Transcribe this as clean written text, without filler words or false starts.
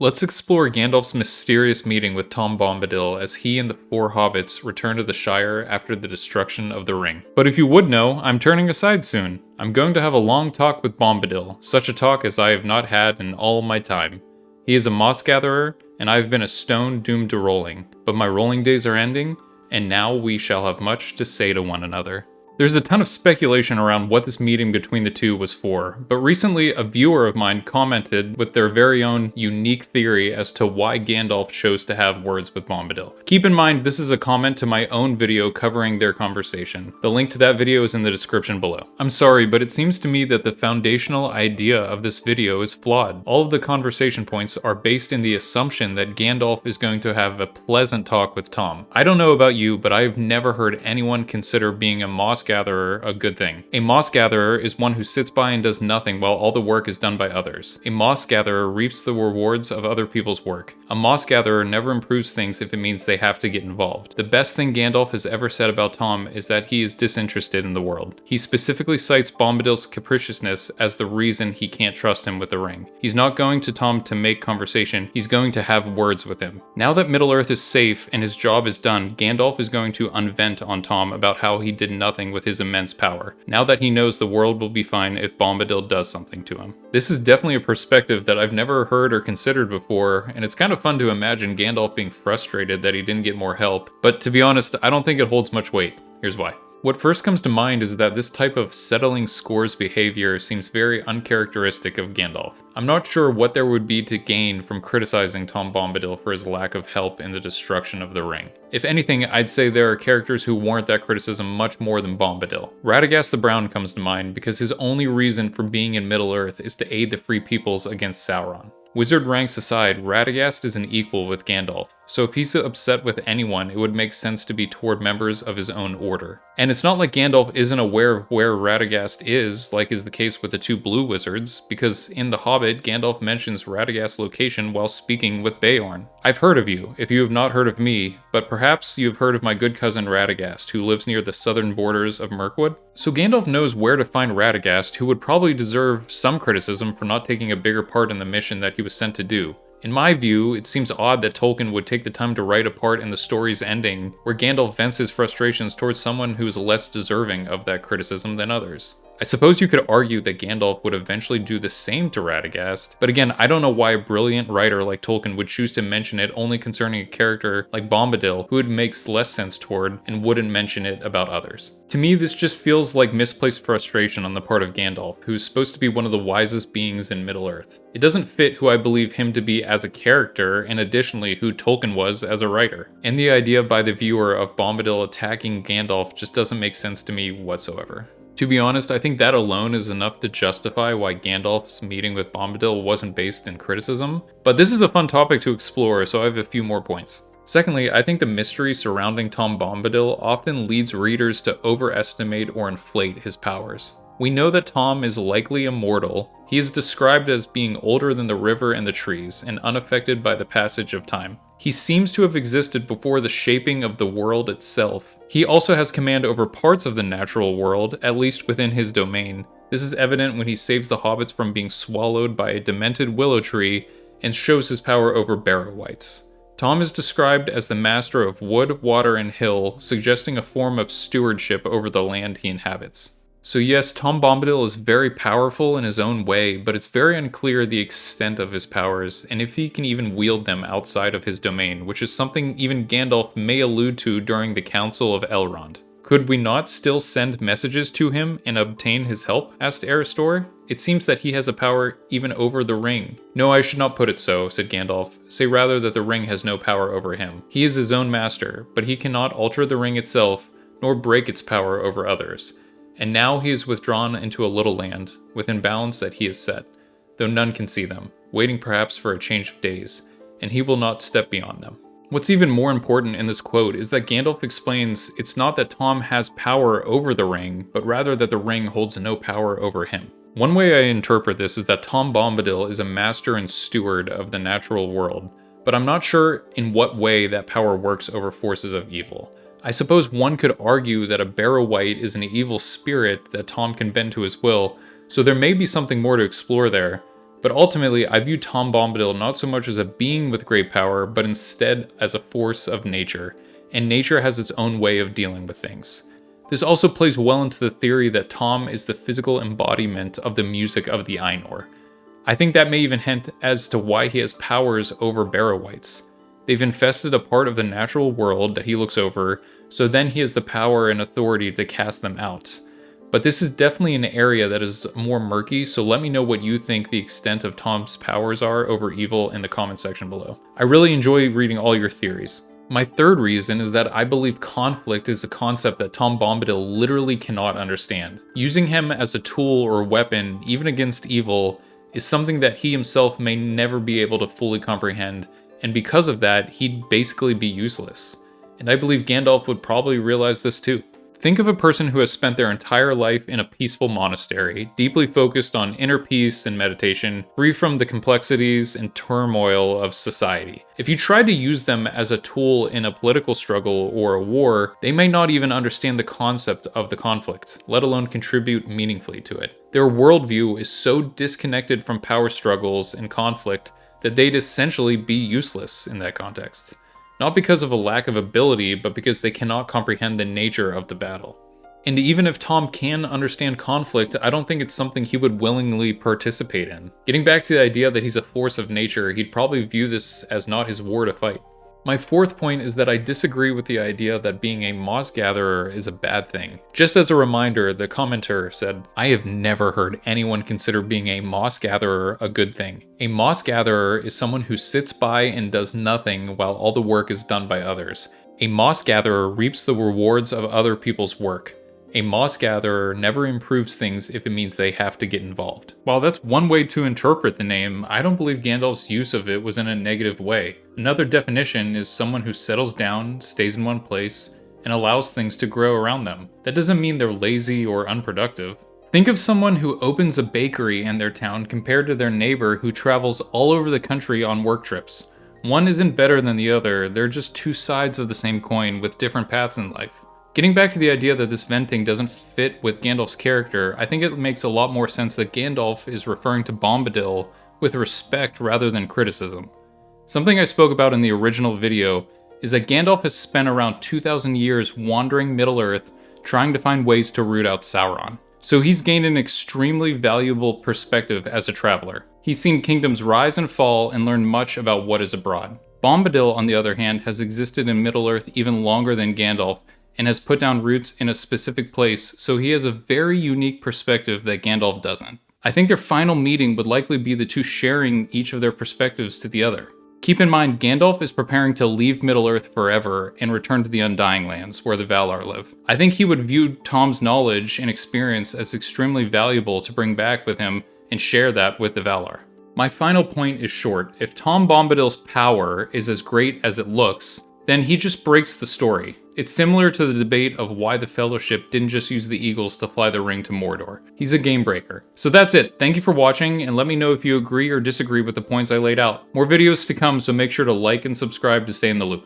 Let's explore Gandalf's mysterious meeting with Tom Bombadil as he and the four hobbits return to the Shire after the destruction of the ring. But if you would know, I'm turning aside soon. I'm going to have a long talk with Bombadil, such a talk as I have not had in all my time. He is a moss gatherer, and I have been a stone doomed to rolling, but my rolling days are ending, and now we shall have much to say to one another. There's a ton of speculation around what this meeting between the two was for, but recently a viewer of mine commented with their very own unique theory as to why Gandalf chose to have words with Bombadil. Keep in mind, this is a comment to my own video covering their conversation. The link to that video is in the description below. I'm sorry, but it seems to me that the foundational idea of this video is flawed. All of the conversation points are based in the assumption that Gandalf is going to have a pleasant talk with Tom. I don't know about you, but I've never heard anyone consider being a moss gatherer a good thing. A moss gatherer is one who sits by and does nothing while all the work is done by others. A moss gatherer reaps the rewards of other people's work. A moss gatherer never improves things if it means they have to get involved. The best thing Gandalf has ever said about Tom is that he is disinterested in the world. He specifically cites Bombadil's capriciousness as the reason he can't trust him with the ring. He's not going to Tom to make conversation, he's going to have words with him. Now that Middle-earth is safe and his job is done, Gandalf is going to unvent on Tom about how he did nothing with his immense power, now that he knows the world will be fine if Bombadil does something to him. This is definitely a perspective that I've never heard or considered before, and it's kind of fun to imagine Gandalf being frustrated that he didn't get more help, but to be honest, I don't think it holds much weight. Here's why. What first comes to mind is that this type of settling scores behavior seems very uncharacteristic of Gandalf. I'm not sure what there would be to gain from criticizing Tom Bombadil for his lack of help in the destruction of the ring. If anything, I'd say there are characters who warrant that criticism much more than Bombadil. Radagast the Brown comes to mind because his only reason for being in Middle-earth is to aid the Free Peoples against Sauron. Wizard ranks aside, Radagast is an equal with Gandalf, so if he's upset with anyone, it would make sense to be toward members of his own order. And it's not like Gandalf isn't aware of where Radagast is, like is the case with the two blue wizards, because in The Hobbit, Gandalf mentions Radagast's location while speaking with Beorn. I've heard of you, if you have not heard of me, but perhaps you have heard of my good cousin Radagast, who lives near the southern borders of Mirkwood? So Gandalf knows where to find Radagast, who would probably deserve some criticism for not taking a bigger part in the mission that he was sent to do. In my view, it seems odd that Tolkien would take the time to write a part in the story's ending where Gandalf vents his frustrations towards someone who is less deserving of that criticism than others. I suppose you could argue that Gandalf would eventually do the same to Radagast, but again, I don't know why a brilliant writer like Tolkien would choose to mention it only concerning a character like Bombadil, who it makes less sense toward, and wouldn't mention it about others. To me, this just feels like misplaced frustration on the part of Gandalf, who's supposed to be one of the wisest beings in Middle-earth. It doesn't fit who I believe him to be as a character, and additionally who Tolkien was as a writer. And the idea by the viewer of Bombadil attacking Gandalf just doesn't make sense to me whatsoever. To be honest, I think that alone is enough to justify why Gandalf's meeting with Bombadil wasn't based in criticism, but this is a fun topic to explore, so I have a few more points. Secondly, I think the mystery surrounding Tom Bombadil often leads readers to overestimate or inflate his powers. We know that Tom is likely immortal. He is described as being older than the river and the trees, and unaffected by the passage of time. He seems to have existed before the shaping of the world itself. He also has command over parts of the natural world, at least within his domain. This is evident when he saves the hobbits from being swallowed by a demented willow tree and shows his power over Barrow-wights. Tom is described as the master of wood, water, and hill, suggesting a form of stewardship over the land he inhabits. So yes, Tom Bombadil is very powerful in his own way, but it's very unclear the extent of his powers, and if he can even wield them outside of his domain, which is something even Gandalf may allude to during the Council of Elrond. Could we not still send messages to him and obtain his help? Asked Aristor. It seems that he has a power even over the ring. No, I should not put it so, said Gandalf. Say rather that the ring has no power over him. He is his own master, but he cannot alter the ring itself, nor break its power over others. And now he is withdrawn into a little land, within bounds that he has set, though none can see them, waiting perhaps for a change of days, and he will not step beyond them. What's even more important in this quote is that Gandalf explains it's not that Tom has power over the ring, but rather that the ring holds no power over him. One way I interpret this is that Tom Bombadil is a master and steward of the natural world, but I'm not sure in what way that power works over forces of evil. I suppose one could argue that a Barrow-wight is an evil spirit that Tom can bend to his will, so there may be something more to explore there, But ultimately, I view Tom Bombadil not so much as a being with great power, but instead as a force of nature, and nature has its own way of dealing with things. This also plays well into the theory that Tom is the physical embodiment of the music of the Ainur. I think that may even hint as to why he has powers over Barrow-wights. They've infested a part of the natural world that he looks over, so then he has the power and authority to cast them out. But this is definitely an area that is more murky, so let me know what you think the extent of Tom's powers are over evil in the comment section below. I really enjoy reading all your theories. My third reason is that I believe conflict is a concept that Tom Bombadil literally cannot understand. Using him as a tool or weapon, even against evil, is something that he himself may never be able to fully comprehend, and because of that, he'd basically be useless. And I believe Gandalf would probably realize this too. Think of a person who has spent their entire life in a peaceful monastery, deeply focused on inner peace and meditation, free from the complexities and turmoil of society. If you tried to use them as a tool in a political struggle or a war, they may not even understand the concept of the conflict, let alone contribute meaningfully to it. Their worldview is so disconnected from power struggles and conflict that they'd essentially be useless in that context. Not because of a lack of ability, but because they cannot comprehend the nature of the battle. And even if Tom can understand conflict, I don't think it's something he would willingly participate in. Getting back to the idea that he's a force of nature, he'd probably view this as not his war to fight. My fourth point is that I disagree with the idea that being a moss gatherer is a bad thing. Just as a reminder, the commenter said, "I have never heard anyone consider being a moss gatherer a good thing. A moss gatherer is someone who sits by and does nothing while all the work is done by others. A moss gatherer reaps the rewards of other people's work. A moss gatherer never improves things if it means they have to get involved." While that's one way to interpret the name, I don't believe Gandalf's use of it was in a negative way. Another definition is someone who settles down, stays in one place, and allows things to grow around them. That doesn't mean they're lazy or unproductive. Think of someone who opens a bakery in their town compared to their neighbor who travels all over the country on work trips. One isn't better than the other, they're just two sides of the same coin with different paths in life. Getting back to the idea that this venting doesn't fit with Gandalf's character, I think it makes a lot more sense that Gandalf is referring to Bombadil with respect rather than criticism. Something I spoke about in the original video is that Gandalf has spent around 2,000 years wandering Middle-earth trying to find ways to root out Sauron. So he's gained an extremely valuable perspective as a traveler. He's seen kingdoms rise and fall and learned much about what is abroad. Bombadil, on the other hand, has existed in Middle-earth even longer than Gandalf, and has put down roots in a specific place, so he has a very unique perspective that Gandalf doesn't. I think their final meeting would likely be the two sharing each of their perspectives to the other. Keep in mind, Gandalf is preparing to leave Middle-earth forever and return to the Undying Lands, where the Valar live. I think he would view Tom's knowledge and experience as extremely valuable to bring back with him and share that with the Valar. My final point is short. If Tom Bombadil's power is as great as it looks, then he just breaks the story. It's similar to the debate of why the Fellowship didn't just use the Eagles to fly the ring to Mordor. He's a game breaker. So that's it. Thank you for watching, and let me know if you agree or disagree with the points I laid out. More videos to come, so make sure to like and subscribe to stay in the loop.